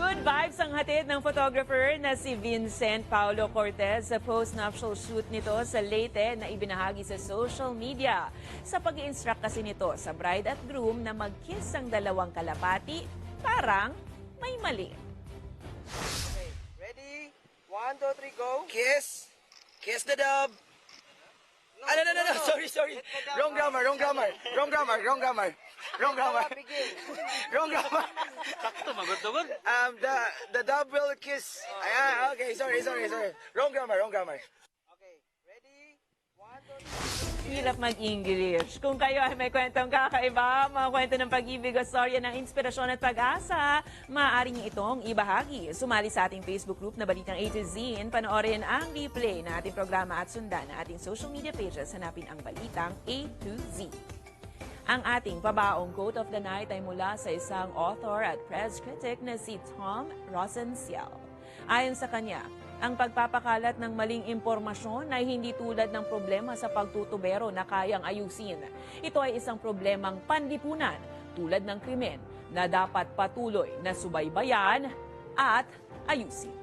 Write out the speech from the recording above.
Good vibes ang hatid ng photographer na si Vincent Paulo Cortez sa post-nuptial shoot nito sa Leyte na ibinahagi sa social media. Sa pag-i-instruct kasi nito sa bride at groom na mag-kiss ang dalawang kalapati, parang may mali. Okay, ready? 1, 2, 3, go. Kiss. Kiss the dub. No. Sorry. Wrong grammar. Wrong grammar. Sakto, magod-tugod. The dub will kiss. Ayan, okay, sorry. Wrong grammar. Okay, ready? 1, 2, 3. Hirap mag-English. Kung kayo ay may kwentong kakaiba, mga kwento ng pag-ibig o storya ng inspirasyon at pag-asa, maaari niyo itong ibahagi. Sumali sa ating Facebook group na Balitang A to Z. Panoorin ang replay na ating programa at sundan na ating social media pages. Hanapin ang Balitang A to Z. Ang ating pabaong quote of the night ay mula sa isang author at press critic na si Tom Rosenciel. Ayon sa kanya, ang pagpapakalat ng maling impormasyon ay hindi tulad ng problema sa pagtutubero na kayang ayusin. Ito ay isang problemang panlipunan tulad ng krimen na dapat patuloy na subaybayan at ayusin.